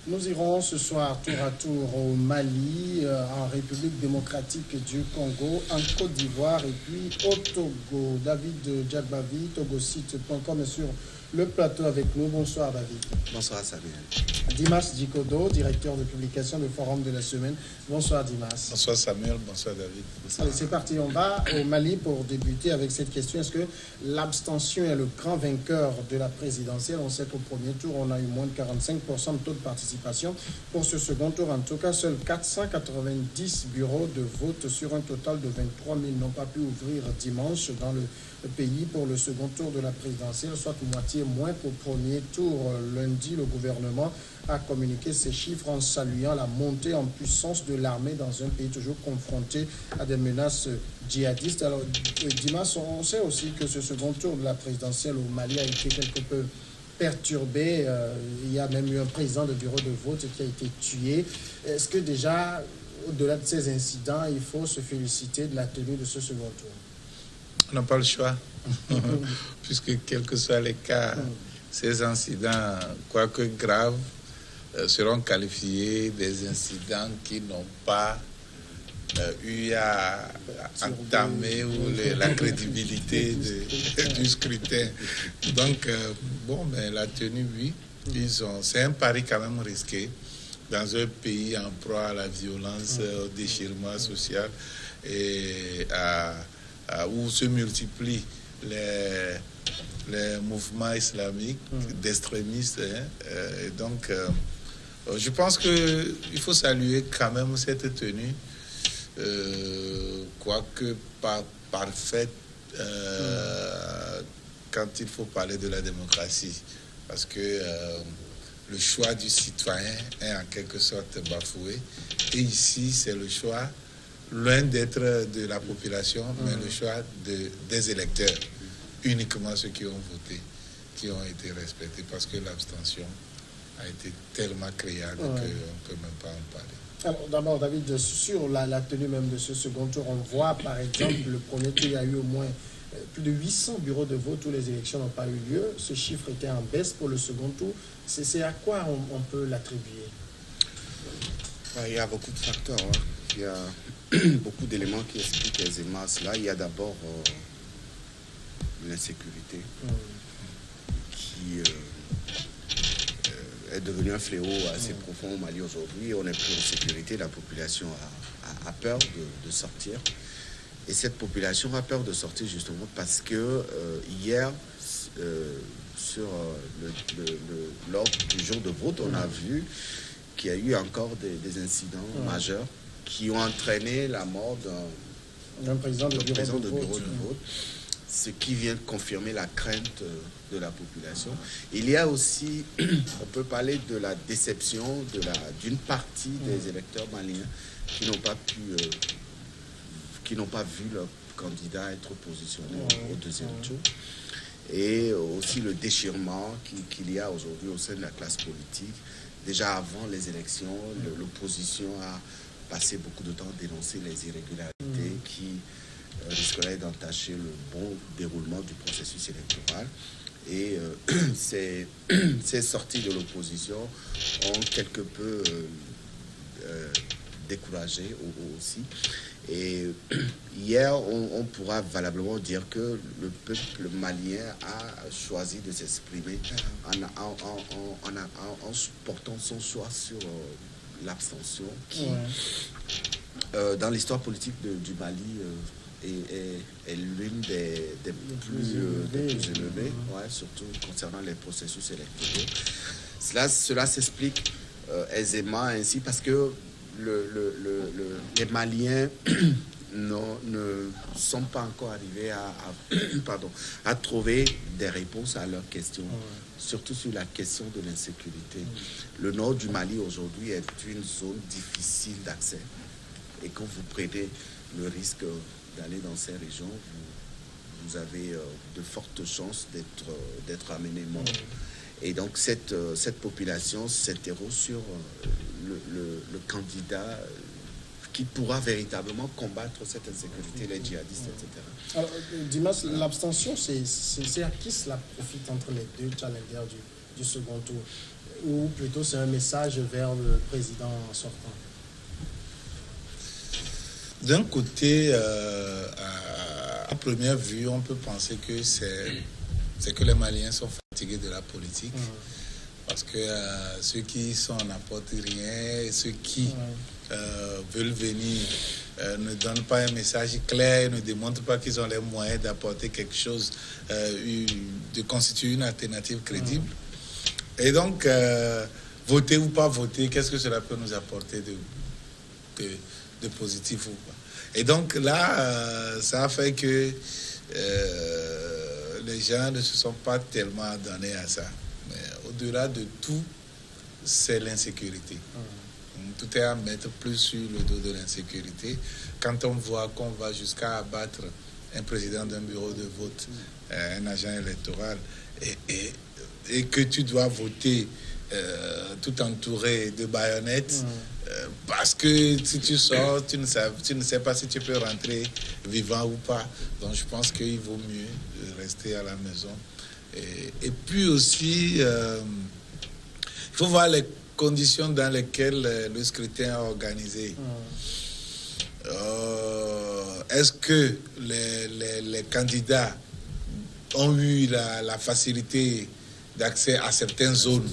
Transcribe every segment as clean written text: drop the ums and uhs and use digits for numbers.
Nous irons ce soir tour à tour au Mali, en République démocratique du Congo, en Côte d'Ivoire et puis au Togo. David Djagbavi, togosite.com est sur le plateau avec nous. Bonsoir David. Bonsoir Samuel. Dimas Djikodo, directeur de publication du Forum de la semaine. Bonsoir Dimas. Bonsoir Samuel, bonsoir David. Allez, c'est parti, on va au Mali pour débuter avec cette question. Est-ce que l'abstention est le grand vainqueur de la présidentielle? On sait qu'au premier tour, on a eu moins de 45% de taux de participation. Pour ce second tour, en tout cas, seuls 490 bureaux de vote sur un total de 23 000 n'ont pas pu ouvrir dimanche dans le pays pour le second tour de la présidentielle, soit moitié moins qu'au premier tour. Lundi, le gouvernement a communiqué ces chiffres en saluant la montée en puissance de l'armée dans un pays toujours confronté à des menaces djihadistes. Alors, Dimas, on sait aussi que ce second tour de la présidentielle au Mali a été quelque peu perturbé. Il y a même eu un président de bureau de vote qui a été tué. Est-ce que déjà, au-delà de ces incidents, il faut se féliciter de la tenue de ce second tour? On n'a pas le choix, puisque quels que soient les cas, ces incidents, quoique graves, seront qualifiés des incidents qui n'ont pas eu à entamer la crédibilité du scrutin. Donc, la tenue, oui, c'est un pari quand même risqué dans un pays en proie à la violence, au déchirement social et où se multiplient les mouvements islamiques d'extrémistes. Et donc, je pense qu'il faut saluer quand même cette tenue, quoique pas parfaite quand il faut parler de la démocratie. Parce que le choix du citoyen est en quelque sorte bafoué. Et ici, c'est le choix, loin d'être de la population, mais le choix des électeurs, uniquement ceux qui ont voté, qui ont été respectés, parce que l'abstention a été tellement criarde qu'on ne peut même pas en parler. Alors d'abord, David, sur la tenue même de ce second tour, on voit par exemple, le premier tour, il y a eu au moins plus de 800 bureaux de vote où les élections n'ont pas eu lieu. Ce chiffre était en baisse pour le second tour. C'est à quoi on peut l'attribuer? Il y a beaucoup de facteurs. Il y a beaucoup d'éléments qui expliquent aisément cela. Il y a d'abord l'insécurité qui est devenue un fléau assez profond au Mali aujourd'hui. On n'est plus en sécurité. La population a peur de sortir. Et cette population a peur de sortir justement parce que hier, sur l'ordre du jour de vote, on a vu qu'il y a eu encore des incidents majeurs qui ont entraîné la mort d'un président de bureau de vote, ce qui vient confirmer la crainte de la population. Il y a aussi, on peut parler de la déception d'une partie des électeurs maliens qui n'ont pas vu leur candidat être positionné au deuxième tour. Et aussi le déchirement qu'il y a aujourd'hui au sein de la classe politique. Déjà avant les élections, l'opposition a passé beaucoup de temps à dénoncer les irrégularités qui risqueraient d'entacher le bon déroulement du processus électoral. Et ces sorties de l'opposition ont quelque peu découragé aussi. Et hier, on pourra valablement dire que le peuple malien a choisi de s'exprimer en portant son choix sur l'abstention qui, dans l'histoire politique du Mali, est l'une des plus élevées, surtout concernant les processus électoraux. Cela s'explique aisément ainsi parce que les Maliens ne sont pas encore arrivés à trouver des réponses à leurs questions, surtout sur la question de l'insécurité. Le nord du Mali aujourd'hui est une zone difficile d'accès et quand vous prenez le risque d'aller dans ces régions, vous avez de fortes chances d'être amené mort. Et donc cette population s'interroge sur le candidat qui pourra véritablement combattre cette insécurité, les djihadistes, etc. Alors, Dimas, l'abstention, c'est à qui cela profite entre les deux challengers du second tour? ou plutôt c'est un message vers le président sortant? D'un côté, à première vue, on peut penser que c'est que les Maliens sont fatigués de la politique. Parce que ceux qui sont n'apportent rien, et ceux qui veulent venir ne donnent pas un message clair, ne démontrent pas qu'ils ont les moyens d'apporter quelque chose, de constituer une alternative crédible. Et donc, voter ou pas voter, qu'est-ce que cela peut nous apporter de positif ou pas? Et donc là, ça a fait que les gens ne se sont pas tellement donnés à ça. Mais au-delà de tout, c'est l'insécurité. Tout est à mettre plus sur le dos de l'insécurité. Quand on voit qu'on va jusqu'à abattre un président d'un bureau de vote, un agent électoral, et que tu dois voter tout entouré de baïonnettes, parce que si tu sors, tu ne sais pas si tu peux rentrer vivant ou pas. Donc je pense qu'il vaut mieux rester à la maison. Et puis aussi, il faut voir les conditions dans lesquelles le scrutin est organisé. Est-ce que les candidats ont eu la facilité d'accès à certaines zones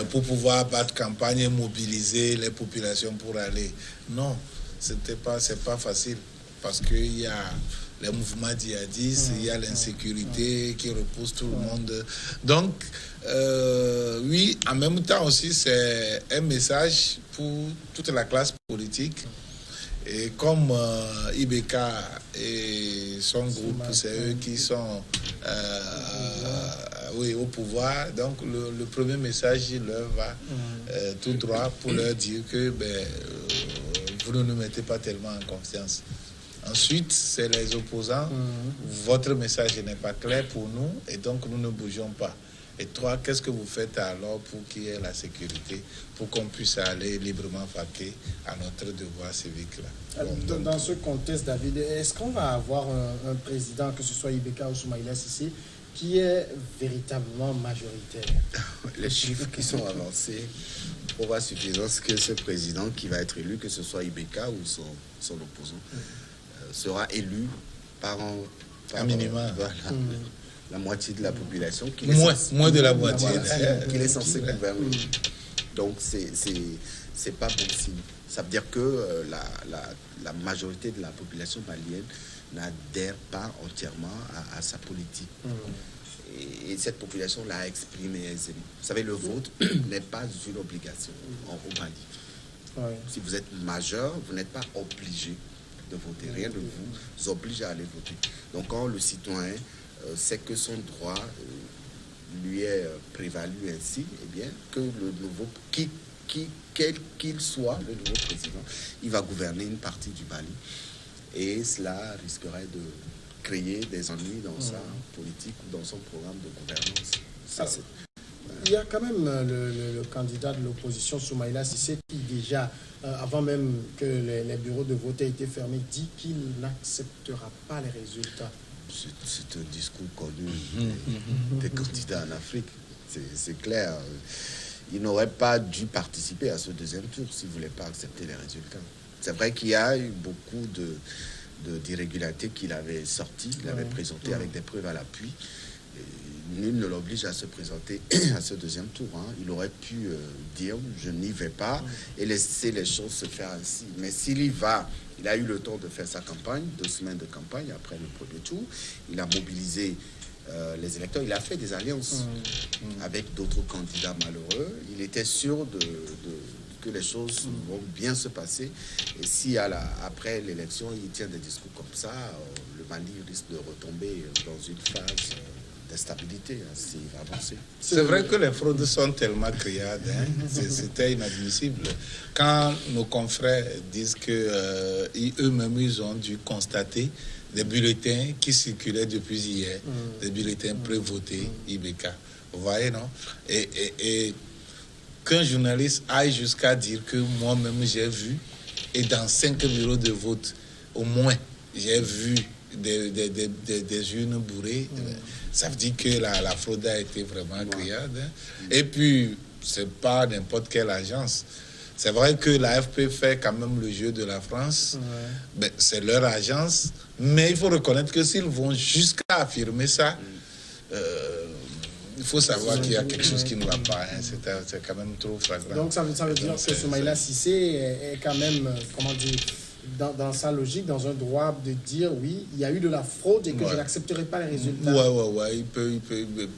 pour pouvoir battre campagne et mobiliser les populations pour aller? Non, c'est pas facile parce qu'il y a les mouvements djihadistes, il y a l'insécurité qui repousse tout le monde. Donc, oui, en même temps aussi, c'est un message pour toute la classe politique. Et comme Ibeka et son groupe, c'est eux qui sont au pouvoir. Donc, le premier message, il leur va tout droit pour leur dire que vous ne nous mettez pas tellement en confiance. Ensuite, c'est les opposants. Votre message n'est pas clair pour nous et donc nous ne bougeons pas. Et toi, qu'est-ce que vous faites alors pour qu'il y ait la sécurité, pour qu'on puisse aller librement vaquer à notre devoir civique-là? Dans ce contexte, David, est-ce qu'on va avoir un président, que ce soit Ibeka ou Soumaïla Cissé, qui est véritablement majoritaire? Les chiffres qui sont avancés prouvent à suffisance que ce président qui va être élu, que ce soit Ibeka ou son opposant, sera élu par un minimum. La moitié de la population. Moins de la moitié. Qu'il est censé gouverner. Donc, c'est pas bon signe. Ça veut dire que la majorité de la population malienne n'adhère pas entièrement à sa politique. Et cette population l'a exprimé aisément. Vous savez, le vote n'est pas une obligation au Mali. Si vous êtes majeur, vous n'êtes pas obligé de voter. Rien ne vous oblige à aller voter. Donc, quand le citoyen sait que son droit lui est prévalu ainsi, eh bien, que le nouveau, quel qu'il soit, le nouveau président, il va gouverner une partie du Mali. Et cela risquerait de créer des ennuis dans sa politique ou dans son programme de gouvernance. Il y a quand même le candidat de l'opposition, Soumaïla Cissé, qui déjà, avant même que les bureaux de vote aient été fermés, dit qu'il n'acceptera pas les résultats. C'est un discours connu des candidats en Afrique. C'est clair. Il n'aurait pas dû participer à ce deuxième tour s'il ne voulait pas accepter les résultats. C'est vrai qu'il y a eu beaucoup d'irrégularités qu'il avait sorties, il avait présenté avec des preuves à l'appui. Nul ne l'oblige à se présenter à ce deuxième tour. Il aurait pu dire je n'y vais pas et laisser les choses se faire ainsi. Mais s'il y va, il a eu le temps de faire sa campagne, 2 semaines de campagne après le premier tour. Il a mobilisé les électeurs, il a fait des alliances avec d'autres candidats malheureux. Il était sûr que les choses vont bien se passer. Et si après l'élection, il tient des discours comme ça, le Mali risque de retomber dans une phase d'instabilité s'il va avancer. C'est vrai que les fraudes sont tellement criardes. C'était inadmissible. Quand nos confrères disent que eux-mêmes, ils ont dû constater des bulletins qui circulaient depuis hier, des bulletins pré-votés Ibeka. Vous voyez, non? Et qu'un journaliste aille jusqu'à dire que moi-même j'ai vu, et dans 5 bureaux de vote, au moins, j'ai vu des urnes bourrées, ça veut dire que la fraude a été vraiment criarde. Et puis, c'est pas n'importe quelle agence. C'est vrai que l'AFP fait quand même le jeu de la France. Ben, c'est leur agence. Mais il faut reconnaître que s'ils vont jusqu'à affirmer ça, il faut savoir qu'il y a quelque chose qui ne va pas. Hein. C'est quand même trop flagrant. Donc ça veut dire que Soumaïla Cissé est quand même, comment dire, dans sa logique, dans un droit de dire oui, il y a eu de la fraude et que je n'accepterai pas les résultats. Ouais. Il peut,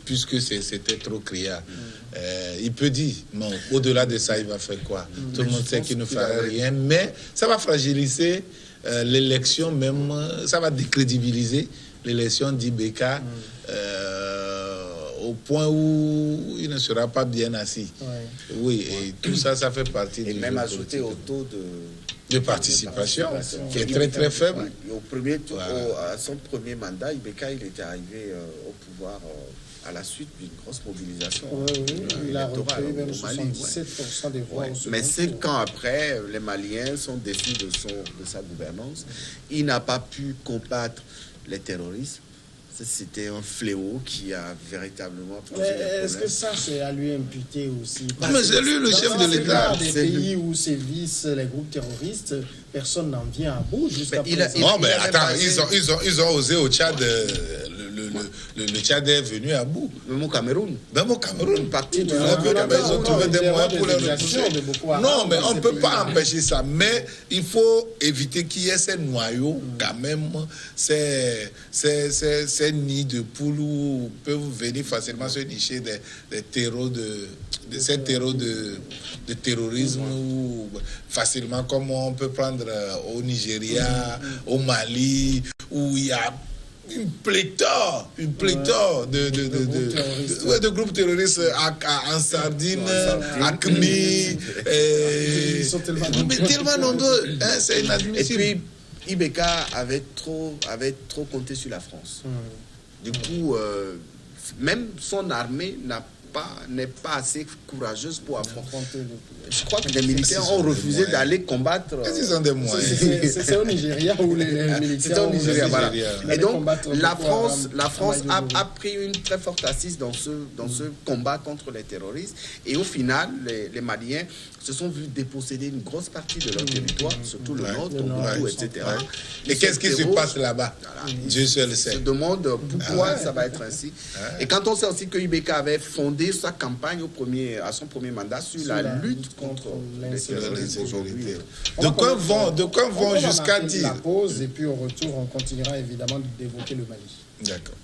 puisque c'était trop criard. Il peut dire, non, au-delà de ça, il va faire quoi? Tout le monde sait qu'il ne fera rien, mais ça va fragiliser l'élection même, ça va décrédibiliser l'élection d'IBK au point où il ne sera pas bien assis. Oui, et tout ça, ça fait partie du jeu. Et même ajouter au taux de participation, qui est très très faible. Au premier tour, à son premier mandat, IBK, il était arrivé au pouvoir à la suite d'une grosse mobilisation. Il a recueilli même 77% des voix. Mais 5 ans après, les Maliens sont déçus de sa gouvernance. Il n'a pas pu combattre les terroristes. C'était un fléau qui a véritablement posé des problèmes. Est-ce que ça, c'est à lui imputer aussi? Mais c'est lui le chef de l'État. Dans des pays où sévissent les groupes terroristes, personne n'en vient à bout jusqu'à présent. Non, mais attends, ils ont osé au Tchad. Le Tchad est venu à bout. Même au Cameroun. Une partie de ils ont trouvé des moyens pour les repousser. Non, mais on ne peut pas empêcher ça. Mais il faut éviter qu'il y ait ces noyaux, quand même, ces nids de poules où peuvent venir facilement se nicher des terreaux ces terreaux de terrorisme où facilement, comme on peut prendre au Nigeria, au Mali, où il y a une pléthore de groupes terroristes en Sardine, à Kmi, ils sont tellement nombreux, hein, c'est inadmissible. Et puis IBK avait trop compté sur la France. Du coup, même son armée n'est pas assez courageuse pour affronter. Je crois que les militaires ont refusé d'aller combattre. Ils ont des moyens. C'est au Nigeria où les militaires. C'est au Nigeria, voilà. Et donc, la France a pris une très forte assise dans ce combat contre les terroristes. Et au final, les Maliens se sont vus déposséder une grosse partie de leur territoire, surtout le nord, Tombouctou, etc. Et qu'est-ce qui se passe là-bas? Dieu seul le sait. On se demande pourquoi ça va être ainsi. Et quand on sait aussi que IBK avait fondé sa campagne à son premier mandat sur la lutte contre l'insécurité. De quoi vont jusqu'à dire? La pause et puis au retour, on continuera évidemment d'évoquer le Mali. D'accord.